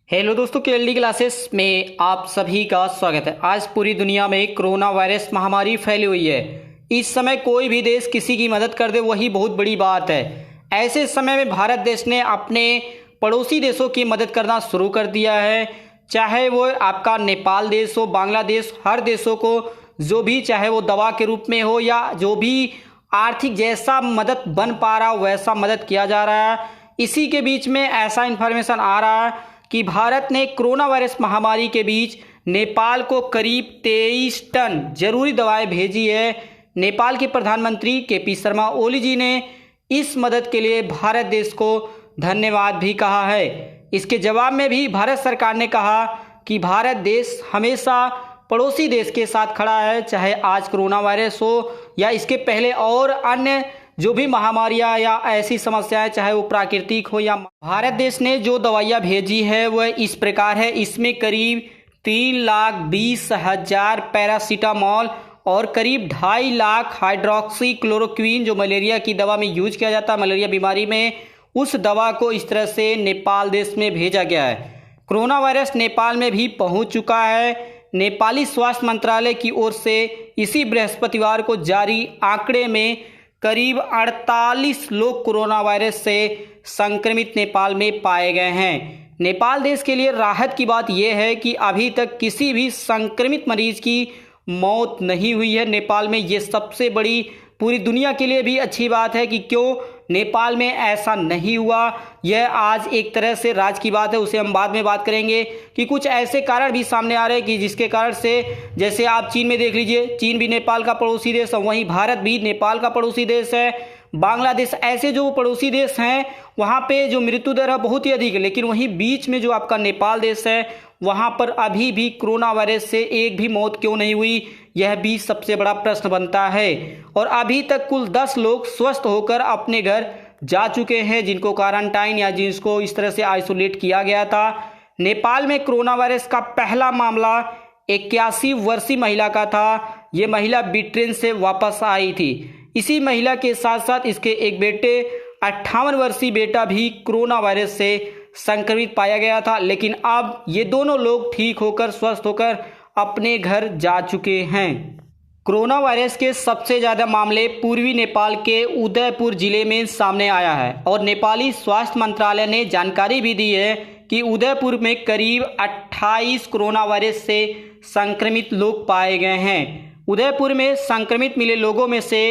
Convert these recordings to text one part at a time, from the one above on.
Hello दोस्तों, KLD classes में आप सभी का स्वागत है। आज पूरी दुनिया में कोरोना वायरस महामारी फैली हुई है। इस समय कोई भी देश किसी की मदद कर दे वही बहुत बड़ी बात है। ऐसे समय में भारत देश ने अपने पड़ोसी देशों की मदद करना शुरू कर दिया है। चाहे वो आपका नेपाल देश हो, बांग्लादेश, हर देशों को जो भी चाहे वो दवा के रूप में हो या जो भी आर्थिक जैसा मदद बन पा रहा वैसा मदद किया जा रहा है। इसी के बीच में ऐसा इन्फॉर्मेशन आ रहा है कि भारत ने कोरोना वायरस महामारी के बीच नेपाल को करीब 23 टन जरूरी दवाएं भेजी है। नेपाल के प्रधानमंत्री केपी शर्मा ओली जी ने इस मदद के लिए भारत देश को धन्यवाद भी कहा है। इसके जवाब में भी भारत सरकार ने कहा कि भारत देश हमेशा पड़ोसी देश के साथ खड़ा है, चाहे आज कोरोना वायरस हो या इसके पहले और अन्य जो भी महामारियां या ऐसी समस्याएं, चाहे वो प्राकृतिक हो या। भारत देश ने जो दवाइयां भेजी है वह इस प्रकार है। इसमें करीब 3,20,000 पैरासीटामोल और करीब 2.5 लाख हाइड्रोक्सी क्लोरोक्वीन जो मलेरिया की दवा में यूज किया जाता है मलेरिया बीमारी में, उस दवा को इस तरह से नेपाल देश में भेजा गया है। कोरोना वायरस नेपाल में भी पहुंच चुका है। नेपाली स्वास्थ्य मंत्रालय की ओर से इसी बृहस्पतिवार को जारी आंकड़े में करीब 48 लोग कोरोना वायरस से संक्रमित नेपाल में पाए गए हैं। नेपाल देश के लिए राहत की बात यह है कि अभी तक किसी भी संक्रमित मरीज की मौत नहीं हुई है नेपाल में। ये सबसे बड़ी पूरी दुनिया के लिए भी अच्छी बात है कि क्यों नेपाल में ऐसा नहीं हुआ। यह आज एक तरह से राज की बात है, उसे हम बाद में बात करेंगे कि कुछ ऐसे कारण भी सामने आ रहे हैं कि जिसके कारण से, जैसे आप चीन में देख लीजिए, चीन भी नेपाल का पड़ोसी देश है, वहीं भारत भी नेपाल का पड़ोसी देश है। बांग्लादेश, ऐसे जो पड़ोसी देश हैं वहाँ पे जो मृत्यु दर है बहुत ही अधिक है, लेकिन वहीं बीच में जो आपका नेपाल देश है वहाँ पर अभी भी कोरोना वायरस से एक भी मौत क्यों नहीं हुई, यह भी सबसे बड़ा प्रश्न बनता है। और अभी तक कुल 10 लोग स्वस्थ होकर अपने घर जा चुके हैं, जिनको क्वारंटाइन या जिनको इस तरह से आइसोलेट किया गया था। नेपाल में कोरोना वायरस का पहला मामला 81 वर्षीय महिला का था। ये महिला ब्रिटेन से वापस आई थी। इसी महिला के साथ साथ इसके एक बेटे 58 वर्षीय बेटा भी कोरोना वायरस से संक्रमित पाया गया था, लेकिन अब ये दोनों लोग ठीक होकर स्वस्थ होकर अपने घर जा चुके हैं। कोरोना वायरस के सबसे ज़्यादा मामले पूर्वी नेपाल के उदयपुर जिले में सामने आया है और नेपाली स्वास्थ्य मंत्रालय ने जानकारी भी दी है कि उदयपुर में करीब 28 कोरोना वायरस से संक्रमित लोग पाए गए हैं। उदयपुर में संक्रमित मिले लोगों में से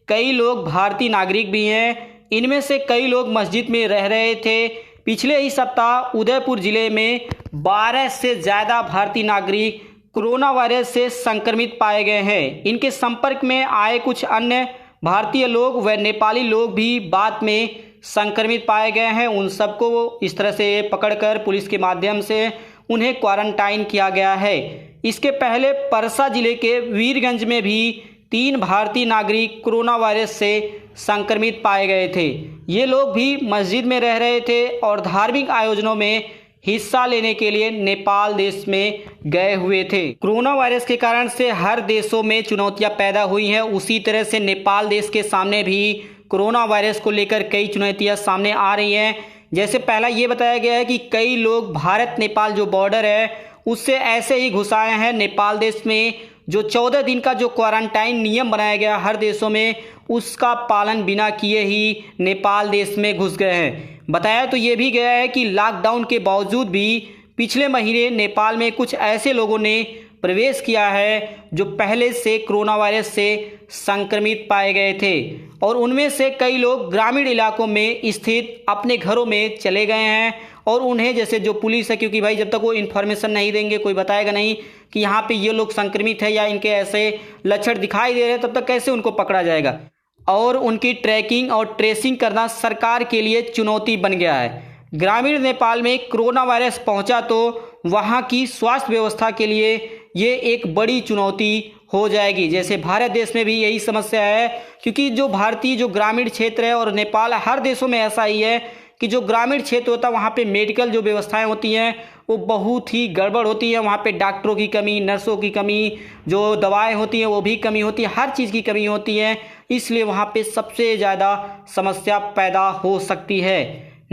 कई लोग भारतीय नागरिक भी हैं। इनमें से कई लोग मस्जिद में रह रहे थे। पिछले ही सप्ताह उदयपुर जिले में 12 से ज़्यादा भारतीय नागरिक कोरोना वायरस से संक्रमित पाए गए हैं। इनके संपर्क में आए कुछ अन्य भारतीय लोग व नेपाली लोग भी बाद में संक्रमित पाए गए हैं। उन सबको इस तरह से पकड़कर पुलिस के माध्यम से उन्हें क्वारंटाइन किया गया है। इसके पहले परसा जिले के वीरगंज में भी 3 भारतीय नागरिक कोरोना वायरस से संक्रमित पाए गए थे। ये लोग भी मस्जिद में रह रहे थे और धार्मिक आयोजनों में हिस्सा लेने के लिए नेपाल देश में गए हुए थे। कोरोना वायरस के कारण से हर देशों में चुनौतियां पैदा हुई हैं, उसी तरह से नेपाल देश के सामने भी कोरोना वायरस को लेकर कई चुनौतियां सामने आ रही हैं। जैसे पहला ये बताया गया है कि कई लोग भारत नेपाल जो बॉर्डर है उससे ऐसे ही घुस आए हैं नेपाल देश में। जो 14 दिन का जो क्वारंटाइन नियम बनाया गया हर देशों में, उसका पालन बिना किए ही नेपाल देश में घुस गए हैं। बताया तो ये भी गया है कि लॉकडाउन के बावजूद भी पिछले महीने नेपाल में कुछ ऐसे लोगों ने प्रवेश किया है जो पहले से कोरोना वायरस से संक्रमित पाए गए थे और उनमें से कई लोग ग्रामीण इलाकों में स्थित अपने घरों में चले गए हैं। और उन्हें जैसे जो पुलिस है, क्योंकि भाई जब तक वो इन्फॉर्मेशन नहीं देंगे, कोई बताएगा नहीं कि यहाँ पे ये लोग संक्रमित है या इनके ऐसे लक्षण दिखाई दे रहे हैं, तब तक कैसे उनको पकड़ा जाएगा। और उनकी ट्रैकिंग और ट्रेसिंग करना सरकार के लिए चुनौती बन गया है। ग्रामीण नेपाल में कोरोना वायरस पहुंचा तो वहां की स्वास्थ्य व्यवस्था के लिए ये एक बड़ी चुनौती हो जाएगी। जैसे भारत देश में भी यही समस्या है, क्योंकि जो भारतीय जो ग्रामीण क्षेत्र है और नेपाल हर देशों में ऐसा ही है कि जो ग्रामीण क्षेत्र होता है वहाँ पे मेडिकल जो व्यवस्थाएं होती हैं वो बहुत ही गड़बड़ होती है। वहाँ पे डॉक्टरों की कमी, नर्सों की कमी, जो दवाएं होती हैं वो भी कमी होती है, हर चीज़ की कमी होती है। इसलिए वहाँ पे सबसे ज़्यादा समस्या पैदा हो सकती है।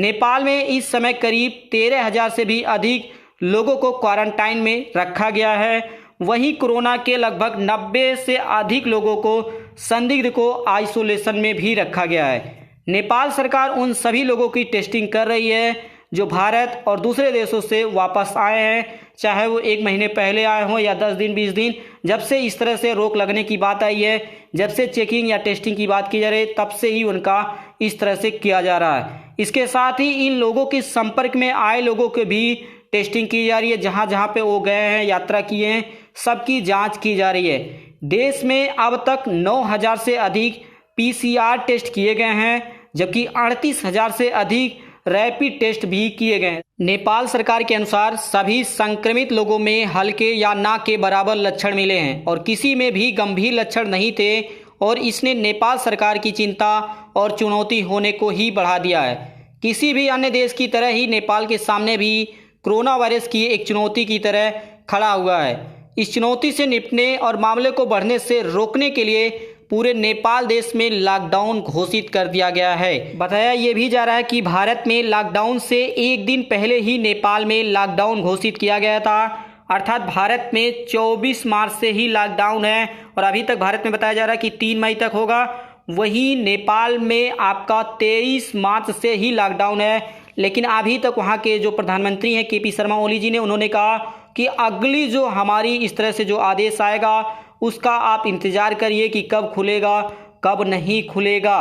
नेपाल में इस समय करीब 13,000 से भी अधिक लोगों को क्वारंटाइन में रखा गया है। वहीं कोरोना के लगभग 90 से अधिक लोगों को संदिग्ध को आइसोलेशन में भी रखा गया है। नेपाल सरकार उन सभी लोगों की टेस्टिंग कर रही है जो भारत और दूसरे देशों से वापस आए हैं, चाहे वो 1 महीने पहले आए हों या 10 दिन 20 दिन। जब से इस तरह से रोक लगने की बात आई है, जब से चेकिंग या टेस्टिंग की बात की जा रही है, तब से ही उनका इस तरह से किया जा रहा है। इसके साथ ही इन लोगों के संपर्क में आए लोगों के भी टेस्टिंग की जा रही है। जहाँ जहाँ पे वो गए हैं, यात्रा किए हैं, सबकी जांच की जा रही है। देश में अब तक 9,000 से अधिक PCR टेस्ट किए गए हैं, जबकि 38,000 से अधिक रैपिड टेस्ट भी किए गए हैं। नेपाल सरकार के अनुसार सभी संक्रमित लोगों में हल्के या ना के बराबर लक्षण मिले हैं और किसी में भी गंभीर लक्षण नहीं थे, और इसने नेपाल सरकार की चिंता और चुनौती होने को ही बढ़ा दिया है। किसी भी अन्य देश की तरह ही नेपाल के सामने भी कोरोना वायरस की एक चुनौती की तरह खड़ा हुआ है। इस चुनौती से निपटने और मामले को बढ़ने से रोकने के लिए पूरे नेपाल देश में लॉकडाउन घोषित कर दिया गया है। बताया ये भी जा रहा है कि भारत में लॉकडाउन से एक दिन पहले ही नेपाल में लॉकडाउन घोषित किया गया था। अर्थात भारत में 24 मार्च से ही लॉकडाउन है और अभी तक भारत में बताया जा रहा है कि 3 मई तक होगा। वहीं नेपाल में आपका 23 मार्च से ही लॉकडाउन है, लेकिन अभी तक वहाँ के जो प्रधानमंत्री हैं KP शर्मा ओली जी ने, उन्होंने कहा कि अगली जो हमारी इस तरह से जो आदेश आएगा उसका आप इंतजार करिए कि कब खुलेगा कब नहीं खुलेगा।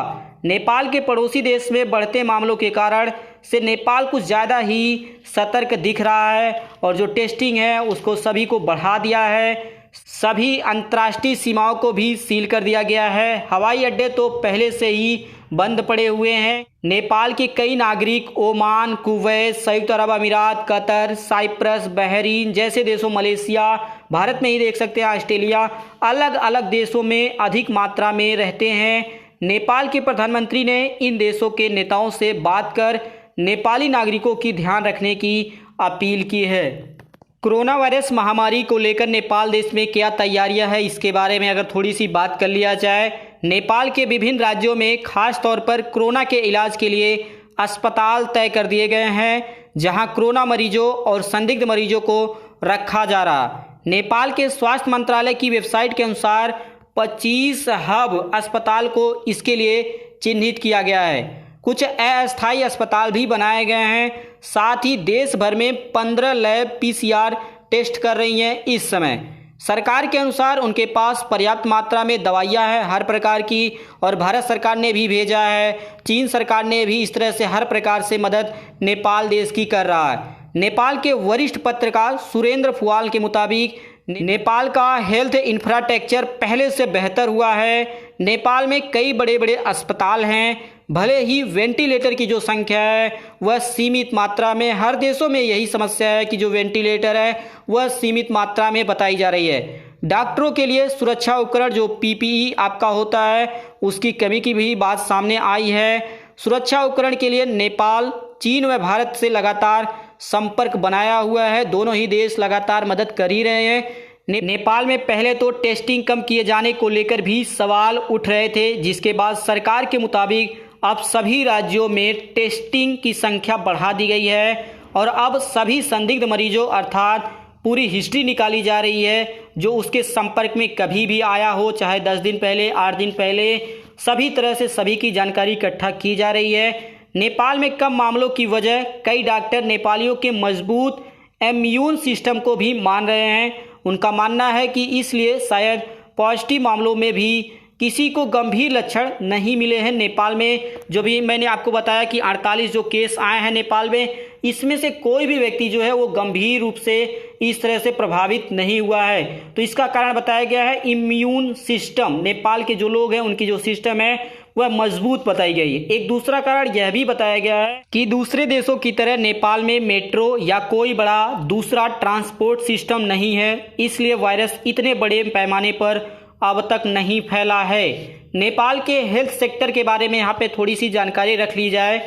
नेपाल के पड़ोसी देश में बढ़ते मामलों के कारण से नेपाल कुछ ज़्यादा ही सतर्क दिख रहा है और जो टेस्टिंग है उसको सभी को बढ़ा दिया है। सभी अंतर्राष्ट्रीय सीमाओं को भी सील कर दिया गया है। हवाई अड्डे तो पहले से ही बंद पड़े हुए हैं। नेपाल के कई नागरिक ओमान, कुवैत, संयुक्त अरब अमीरात, कतर, साइप्रस, बहरीन जैसे देशों, मलेशिया, भारत में ही देख सकते हैं, ऑस्ट्रेलिया, अलग अलग देशों में अधिक मात्रा में रहते हैं। नेपाल के प्रधानमंत्री ने इन देशों के नेताओं से बात कर नेपाली नागरिकों की ध्यान रखने की अपील की है। कोरोना वायरस महामारी को लेकर नेपाल देश में क्या तैयारियां हैं, इसके बारे में अगर थोड़ी सी बात कर लिया जाए। नेपाल के विभिन्न राज्यों में खास तौर पर कोरोना के इलाज के लिए अस्पताल तय कर दिए गए हैं, जहां कोरोना मरीजों और संदिग्ध मरीजों को रखा जा रहा। नेपाल के स्वास्थ्य मंत्रालय की वेबसाइट के अनुसार 25 हब अस्पताल को इसके लिए चिन्हित किया गया है। कुछ अस्थायी अस्पताल भी बनाए गए हैं। साथ ही देश भर में 15 लैब PCR टेस्ट कर रही हैं इस समय। सरकार के अनुसार उनके पास पर्याप्त मात्रा में दवाइयां हैं हर प्रकार की, और भारत सरकार ने भी भेजा है। चीन सरकार ने भी इस तरह से हर प्रकार से मदद नेपाल देश की कर रहा है। नेपाल के वरिष्ठ पत्रकार सुरेंद्र फुआल के मुताबिक नेपाल का हेल्थ इंफ्रास्ट्रक्चर पहले से बेहतर हुआ है। नेपाल में कई बड़े बड़े अस्पताल हैं, भले ही वेंटिलेटर की जो संख्या है वह सीमित मात्रा में, हर देशों में यही समस्या है कि जो वेंटिलेटर है वह सीमित मात्रा में बताई जा रही है। डॉक्टरों के लिए सुरक्षा उपकरण जो PPE आपका होता है उसकी कमी की भी बात सामने आई है। सुरक्षा उपकरण के लिए नेपाल चीन व भारत से लगातार संपर्क बनाया हुआ है। दोनों ही देश लगातार मदद कर ही रहे हैं। नेपाल में पहले तो टेस्टिंग कम किए जाने को लेकर भी सवाल उठ रहे थे, जिसके बाद सरकार के मुताबिक अब सभी राज्यों में टेस्टिंग की संख्या बढ़ा दी गई है और अब सभी संदिग्ध मरीजों अर्थात पूरी हिस्ट्री निकाली जा रही है, जो उसके संपर्क में कभी भी आया हो, चाहे 10 दिन पहले, 8 दिन पहले, सभी तरह से सभी की जानकारी इकट्ठा की जा रही है। नेपाल में कम मामलों की वजह कई डॉक्टर नेपालियों के मजबूत इम्यून सिस्टम को भी मान रहे हैं। उनका मानना है कि इसलिए शायद पॉजिटिव मामलों में भी किसी को गंभीर लक्षण नहीं मिले हैं। नेपाल में जो भी मैंने आपको बताया कि 48 जो केस आए हैं नेपाल में, इसमें से कोई भी व्यक्ति जो है वो गंभीर रूप से इस तरह से प्रभावित नहीं हुआ है। तो इसका कारण बताया गया है इम्यून सिस्टम, नेपाल के जो लोग हैं उनकी जो सिस्टम है वह मजबूत बताई गई है। एक दूसरा कारण यह भी बताया गया है कि दूसरे देशों की तरह नेपाल में मेट्रो या कोई बड़ा दूसरा ट्रांसपोर्ट सिस्टम नहीं है, इसलिए वायरस इतने बड़े पैमाने पर अब तक नहीं फैला है। नेपाल के हेल्थ सेक्टर के बारे में यहाँ पे थोड़ी सी जानकारी रख ली जाए।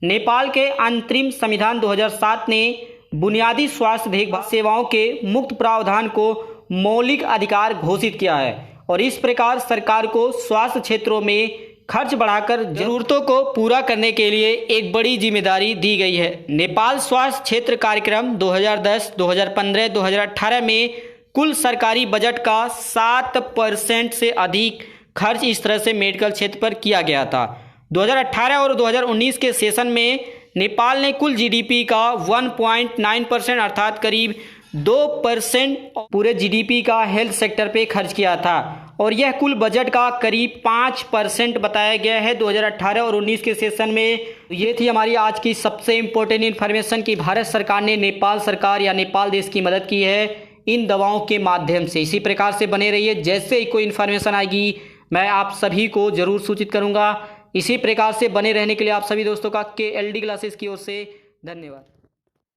नेपाल के अंतरिम संविधान 2007 ने बुनियादी स्वास्थ्य देखभाल सेवाओं के मुक्त प्रावधान को मौलिक अधिकार घोषित किया है और इस प्रकार सरकार को स्वास्थ्य क्षेत्रों में खर्च बढ़ाकर जरूरतों को पूरा करने के लिए एक बड़ी जिम्मेदारी दी गई है। नेपाल स्वास्थ्य क्षेत्र कार्यक्रम 2010, 2015, 2018 में कुल सरकारी बजट का 7% से अधिक खर्च इस तरह से मेडिकल क्षेत्र पर किया गया था। 2018 और 2019 के सेशन में नेपाल ने कुल जीडीपी का 1.9% अर्थात करीब 2% पूरे जीडीपी का हेल्थ सेक्टर पे खर्च किया था और यह कुल बजट का करीब 5% बताया गया है 2018 और 19 के सेशन में। ये थी हमारी आज की सबसे इम्पोर्टेंट इन्फॉर्मेशन कि भारत सरकार ने नेपाल सरकार या नेपाल देश की मदद की है इन दवाओं के माध्यम से। इसी प्रकार से बने रहिए, जैसे ही कोई इन्फॉर्मेशन आएगी मैं आप सभी को ज़रूर सूचित करूँगा। इसी प्रकार से बने रहने के लिए आप सभी दोस्तों का KLD क्लासेस की ओर से धन्यवाद।